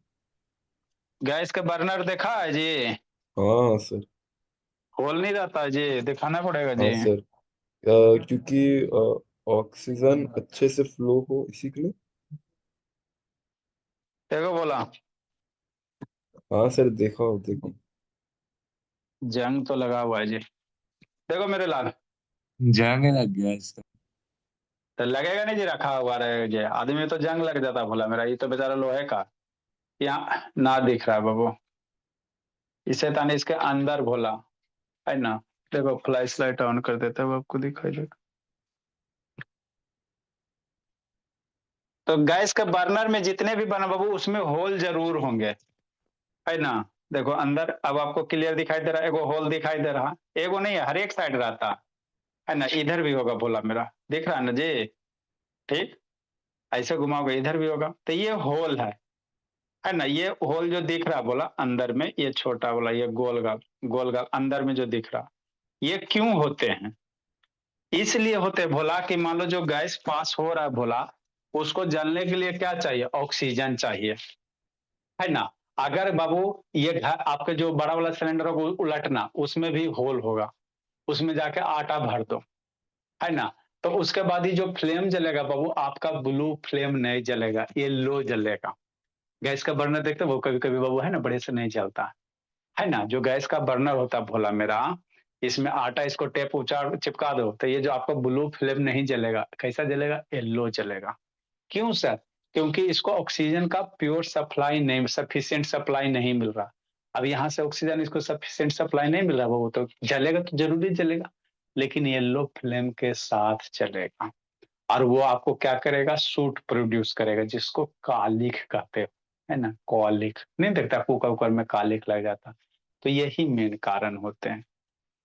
गैस का बर्नर देखा है जी? हाँ सर। होल नहीं रहता है जी, दिखाना पड़ेगा हाँ जी। सर, क्योंकि ऑक्सीजन अच्छे से फ्लो हो इसी के लिए। देखो बोला, हाँ सर, देखो देखो। जंग तो लगा हुआ है जी। देखो मेरे लाल, जंग लग गया इसका। तो लगेगा नहीं जी, रखा हुआ रहेगा जी, आदमी तो जंग लग जाता भोला मेरा, ये तो बेचारा लोहे का, यहाँ ना दिख रहा है बाबू, इसे ताने इसके अंदर भोला है ना। देखो फ्लैश लाइट ऑन कर देता है, आपको दिखाई देगा। तो गैस के बर्नर में जितने भी बना बाबू, उसमें होल जरूर होंगे, है ना। देखो अंदर अब आपको क्लियर दिखाई दे रहा है, एगो होल दिखाई दे रहा, एगो नहीं है, हर एक साइड रहता है ना। इधर भी होगा भोला मेरा, दिख रहा है ना जी? ठीक, ऐसे घुमाओगे इधर भी होगा, तो ये होल है ना। ये होल जो दिख रहा बोला अंदर में, ये छोटा बोला, ये गोल गाल अंदर में जो दिख रहा, ये क्यों होते हैं? इसलिए होते भोला कि मान लो जो गैस पास हो रहा है भोला, उसको जलने के लिए क्या चाहिए? ऑक्सीजन चाहिए, है ना। अगर बाबू ये आपके जो बड़ा वाला सिलेंडर होगा उलटना, उसमें भी होल होगा, उसमें जाके आटा भर दो, है ना। तो उसके बाद ही जो फ्लेम जलेगा बाबू, आपका ब्लू फ्लेम नहीं जलेगा, ये लो जलेगा। गैस का बर्नर देखते हो, वो कभी कभी बाबू है ना बड़े से नहीं जलता, है ना। जो गैस का बर्नर होता है भोला मेरा, इसमें आटा इसको टेप उचार चिपका दो, तो ये जो आपका ब्लू फ्लेम नहीं जलेगा, कैसा जलेगा? येलो जलेगा। क्यों सर? क्योंकि इसको ऑक्सीजन का प्योर सप्लाई नहीं, सफिशिएंट सप्लाई नहीं मिल रहा। अब यहाँ से ऑक्सीजन इसको सफिशिएंट सप्लाई नहीं मिल रहा, वो तो जलेगा, तो जरूरी जलेगा, लेकिन येलो फ्लेम के साथ चलेगा। और वो आपको क्या करेगा? सूट प्रोड्यूस करेगा, जिसको कालिख कहते हो, है ना। कालिख नहीं देखता, कुकर कुकर में कालिख लग जाता, तो यही मेन कारण होते हैं,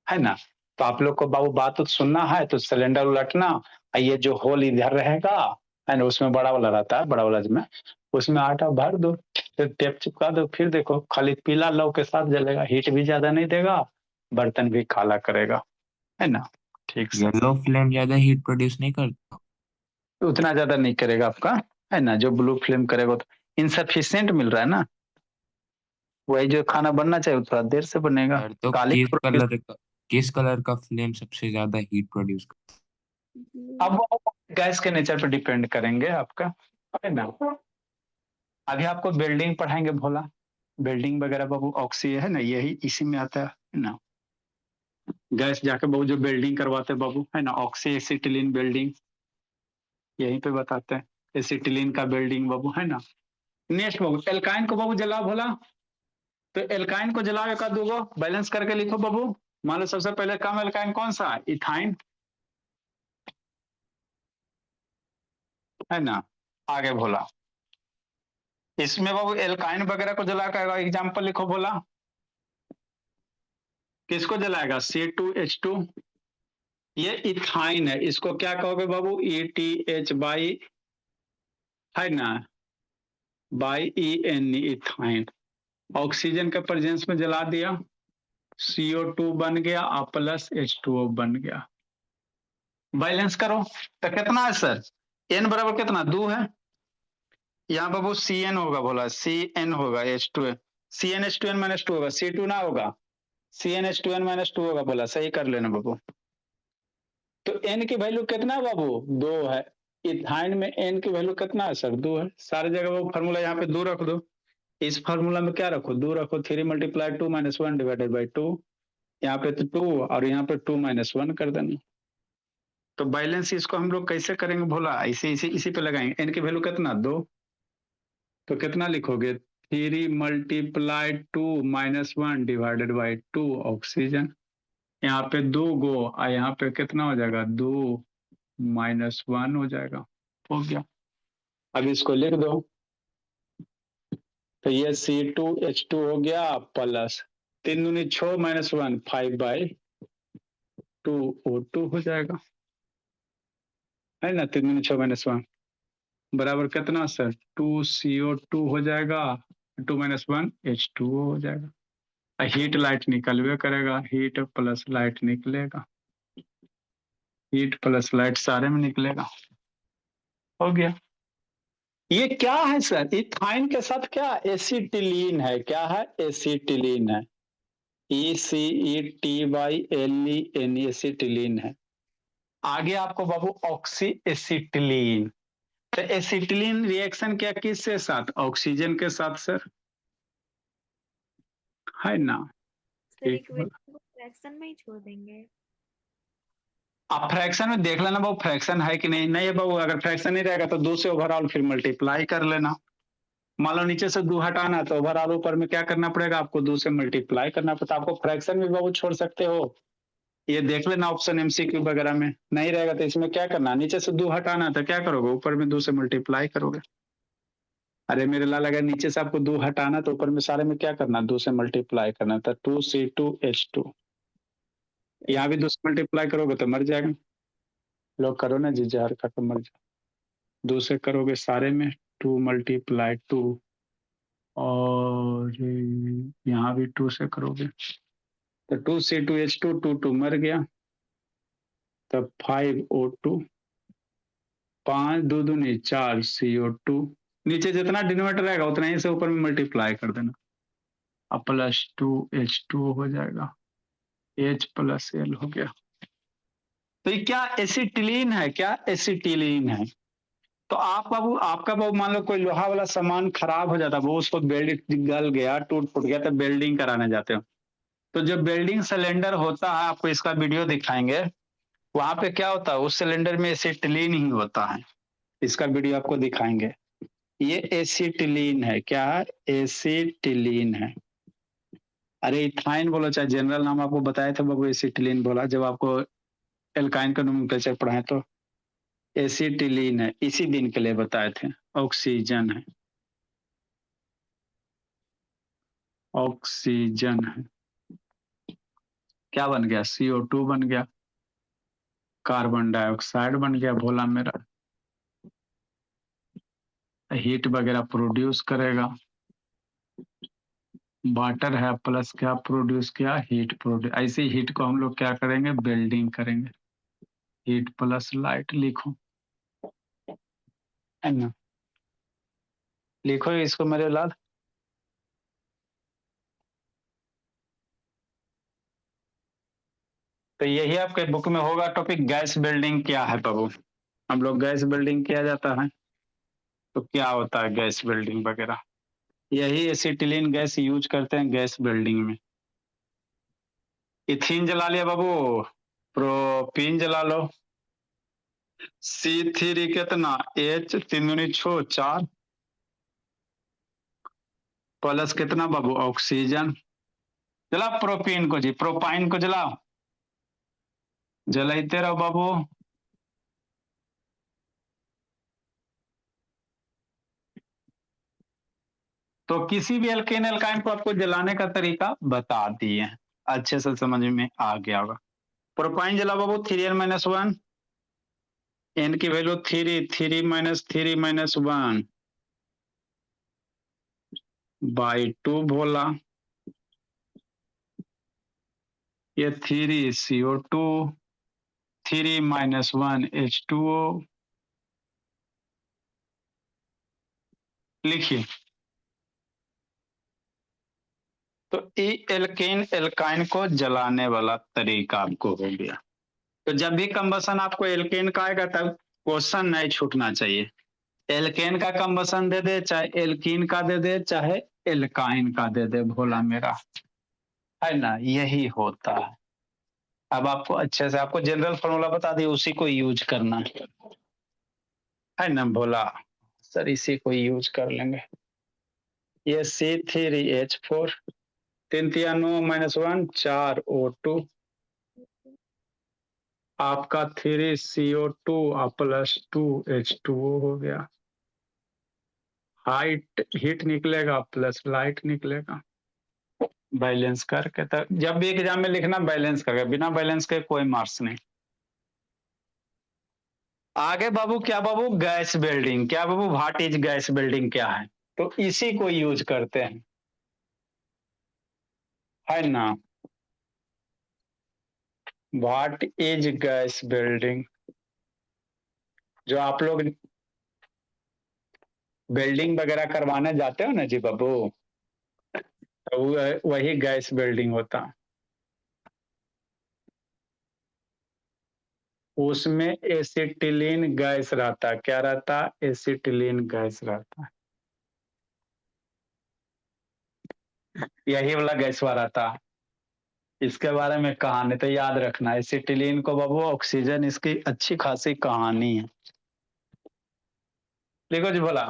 है ना। तो आप लोग को बाबू बात तो सुनना है, तो सिलेंडर उलटना, और ये जो होल इधर रहेगा, है ना, उसमें बड़ा वाला रहता है, बड़ा वाला में उसमें आटा भर दो, फिर टेप चिपका दो, फिर देखो खाली पीला लौ के साथ जलेगा, हीट भी ज्यादा नहीं देगा, बर्तन भी काला करेगा, है ना। ठीक से येलो फ्लेम ज्यादा हीट प्रोड्यूस नहीं करता। उतना ज्यादा नहीं करेगा आपका, है ना। जो ब्लू फ्लेम करेगा तो इनसफिशियंट मिल रहा है ना, वही जो खाना बनना चाहिए थोड़ा देर से बनेगा। सर तो काली किस कलर का फ्लेम सबसे ज्यादा हीट प्रोड्यूस करता अब blue वो गैस के नेचर पे डिपेंड करेंगे आपका, है ना। अभी आपको बिल्डिंग पढ़ाएंगे भोला, बिल्डिंग वगैरह बाबू ऑक्सी है ना, यही इसी में आता है ना। गैस जाके बाबू जो बिल्डिंग करवाते हैं बाबू, है ना, ऑक्सी एसिटिलीन बिल्डिंग, यहीं पे बताते हैं, एसिटिलीन का बिल्डिंग बाबू, है ना। नेक्स्ट बाबू एल्काइन को बाबू जलाओ भोला। तो एल्काइन को जलाओ एक दूगो बैलेंस करके लिखो बाबू। मान लो सबसे पहले कम एल्काइन कौन सा है? इथाइन, है ना। आगे भोला इसमें बाबू एल्काइन वगैरह को जला कर एग्जाम्पल लिखो भोला। किसको जलाएगा? C2H2। ये इथाइन है, इसको क्या कहोगे बाबू? ETH बाई, है ना, बाई EN, इथाइन। ऑक्सीजन के प्रेजेंस में जला दिया, CO2 बन गया और प्लस H2O बन गया। बैलेंस करो तो कितना है सर? N बराबर कितना? 2 है। यहाँ बाबू CN होगा बोला, CN होगा H2, CnH2n माइनस 2 होगा, C2 ना होगा, CnH2n माइनस 2 होगा बोला। सही कर लेना बाबू। तो N की वैल्यू कितना है बाबू? 2 है। इथाइन में N की वैल्यू कितना है सर? 2 है। सारी जगह वो फॉर्मूला यहाँ पे 2 रख दो। इस फॉर्मूला में क्या रखो? 2 रखो। 3 मल्टीप्लाई 2 माइनस 1 डिवाइडेड बाई 2। यहाँ पे तो 2 और यहाँ पे 2 माइनस 1 कर देना। तो बैलेंस इसको हम लोग कैसे करेंगे भोला? इसी पे लगाएंगे। N की वैल्यू कितना? 2। तो कितना लिखोगे? 3 multiply 2 minus 1 divided by 2 oxygen. यहाँ पे 2 गो और यहाँ पे कितना हो जाएगा? 2 माइनस 1 हो जाएगा। हो गया। अब इसको लिख दो। तो ये C2H2 हो गया प्लस 3 दूनी 6 माइनस 1 5 बाई 2 O2 हो जाएगा, है ना। 3 दूनी 6 माइनस 1 बराबर कितना सर? 2 CO2 हो जाएगा, 2 माइनस 1 H2O हो जाएगा। हीट लाइट निकलवे करेगा, हीट प्लस लाइट निकलेगा, हीट प्लस लाइट सारे में निकलेगा। हो गया। ये क्या है सर? इथाइन के साथ क्या? एसिटिलीन है। क्या है? एसिटिलीन है। ECETYLEN, एसिटिलीन है। आगे आपको बाबू ऑक्सी एसिटिलीन। तो एसिटिलीन रिएक्शन क्या किसके साथ? ऑक्सीजन के साथ सर, है ना। सर एक इक्वेशन को फ्रैक्शन में ही छोड़ देंगे। आप फ्रैक्शन में देख लेना बाबू, फ्रैक्शन है कि नहीं। नहीं है बाबू, अगर फ्रैक्शन नहीं रहेगा तो 2 से ओवरऑल फिर मल्टीप्लाई कर लेना। मान लो नीचे से 2 हटाना तो ओवरऑल ऊपर में क्या करना पड़ेगा? आपको 2 से मल्टीप्लाई करना पड़ता। आपको फ्रैक्शन में बाबू छोड़ सकते हो, ये देख लेना ऑप्शन MCQ वगैरह में। नहीं रहेगा तो इसमें क्या करना? नीचे से 2 हटाना तो क्या करोगे? ऊपर में 2 से मल्टीप्लाई करोगे। अरे मेरे लाल, अगर नीचे से आपको 2 हटाना तो ऊपर में सारे में क्या करना? 2 से मल्टीप्लाई करना। तो 2C2H2, यहाँ भी 2 से मल्टीप्लाई करोगे तो मर जाएगा। लोग करो ना जी, जहर खा के मर जाओ। 2 से करोगे सारे में, 2 मल्टीप्लाई 2, और यहाँ भी 2 से करोगे तो 2C2H2, 2 मर गया। तब 5O2, 5 2 दूनी 4 CO2। नीचे जितना डिनोमिनेटर रहेगा उतना ही से ऊपर में मल्टीप्लाई कर देना। अब प्लस 2H2 हो जाएगा, H प्लस L हो गया। तो ये क्या? एसिटिलीन है। क्या? एसिटिलीन है। तो आप बाबू, आपका बाबू मान लो कोई लोहा वाला सामान खराब हो जाता है, वो उसको वेल्ड गल गया, टूट फूट गया, तो वेल्डिंग कराने जाते हो। तो जो वेल्डिंग सिलेंडर होता है, आपको इसका वीडियो दिखाएंगे, वहां पे क्या होता है? उस सिलेंडर में एसिटिलीन ही होता है। इसका वीडियो आपको दिखाएंगे। ये एसिटिलीन है। क्या है? एसिटिलीन है। अरे इथाइन बोलो, चाहे जनरल नाम आपको बताए थे बाबू, एसिटिलीन बोला जब आपको एल्काइन का नोमेनक्लेचर पढ़ाए तो। एसिटिलीन है, इसी दिन के लिए बताए थे। ऑक्सीजन है, ऑक्सीजन है। क्या बन गया? CO2 बन गया, कार्बन डाइऑक्साइड बन गया भोला मेरा। हीट वगैरह प्रोड्यूस करेगा। वाटर है प्लस क्या प्रोड्यूस किया? Heat produce. ऐसे हीट को हम लोग क्या करेंगे? बिल्डिंग करेंगे। हीट प्लस लाइट लिखो, है ना। लिखो इसको मेरे लाल। तो यही आपके बुक में होगा टॉपिक, गैस बिल्डिंग क्या है बाबू। हम लोग गैस बिल्डिंग किया जाता है तो क्या होता है गैस बिल्डिंग वगैरह। यही एसिटिलीन गैस यूज करते हैं गैस बिल्डिंग में। इथिन जला लिया बाबू, प्रोपीन जला लो। C3 कितना? H 3 दूनी 6 4, प्लस कितना बाबू ऑक्सीजन। जला प्रोपीन को जी, प्रोपाइन को जलाओ, जलाते रहो बाबू। तो किसी भी एल्केन एल्काइन को आपको जलाने का तरीका बता दिए हैं, अच्छे से समझ में आ गया होगा। प्रोपाइन जला बाबू, 3n-1, n की वैल्यू 3 3 - 1/2 बोला। ये 3CO2, 3 - 1 H2O लिखिए। तो ई एल्केन एल्काइन को जलाने वाला तरीका आपको हो गया। तो जब भी कंबसन आपको एल्केन का आएगा तब क्वेश्चन नहीं छूटना चाहिए। एल्केन का कंबसन दे दे, चाहे एल्कीन का दे दे, चाहे एल्काइन का दे दे, भोला मेरा, है ना, यही होता है। अब आपको अच्छे से आपको जनरल फॉर्मूला बता दिए, उसी को यूज करना है ना भोला सर, इसी को यूज कर लेंगे। ये C3H4, 3 - 1 4O2, आपका 3CO2 प्लस 2H2O हो गया। हीट निकलेगा प्लस लाइट निकलेगा, बैलेंस करके। तो जब भी एग्जाम में लिखना बैलेंस करके, बिना बैलेंस के कोई मार्क्स नहीं। आगे बाबू क्या बाबू, गैस बिल्डिंग। क्या बाबू, व्हाट इज गैस बिल्डिंग क्या है, तो इसी को यूज करते हैं, है ना। व्हाट इज गैस बिल्डिंग, जो आप लोग बिल्डिंग वगैरह करवाने जाते हो ना जी बाबू, तो वही गैस बिल्डिंग होता। उसमें एसिटिलीन गैस रहता। क्या रहता, एसिटिलीन गैस रहता, यही वाला गैसवा रहता। इसके बारे में कहानी तो याद रखना, एसिटिलीन को बाबू ऑक्सीजन, इसकी अच्छी खासी कहानी है। देखो जी बोला,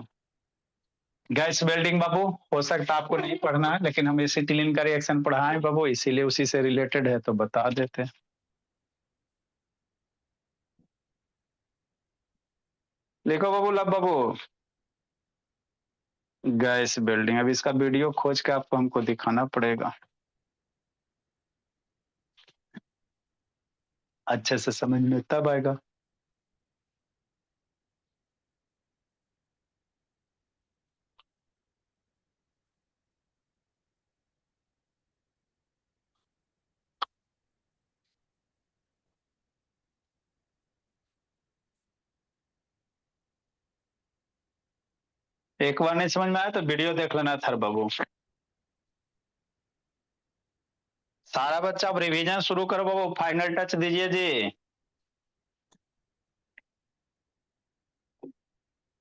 गैस बिल्डिंग बाबू हो सकता आपको नहीं पढ़ना है, लेकिन हम एसिटिलीन का रिएक्शन पढ़ाएं बाबू, इसीलिए उसी से रिलेटेड है तो बता देते हैं। देखो बाबू, लब बाबू, गैस बिल्डिंग, अब इसका वीडियो खोज के आपको हमको दिखाना पड़ेगा, अच्छे से समझ में तब आएगा। एक बार नहीं समझ में आया तो वीडियो देख लेना था बाबू। सारा बच्चा अब रिवीजन शुरू करो बाबू, फाइनल टच दीजिए जी।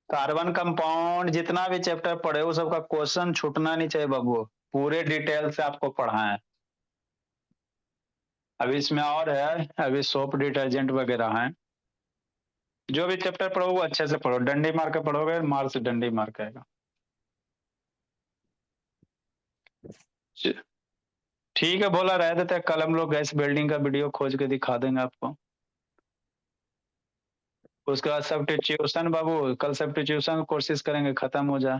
कार्बन कंपाउंड जितना भी चैप्टर पढ़े वो सबका क्वेश्चन छूटना नहीं चाहिए बाबू, पूरे डिटेल से आपको पढ़ाएं। अभी इसमें और है, अभी सोप डिटर्जेंट वगैरह है। जो भी चैप्टर पढ़ो वो अच्छे से पढ़ो, डंडी मार के पढ़ोगे मार से डंडी मार के आएगा। ठीक है बोला, रह देते हैं, कल हम लोग गैस बिल्डिंग का वीडियो खोज के दिखा देंगे आपको। उसके बाद सब्स्टिट्यूशन बाबू, कल सब्स्टिट्यूशन कोशिश करेंगे खत्म हो जाए।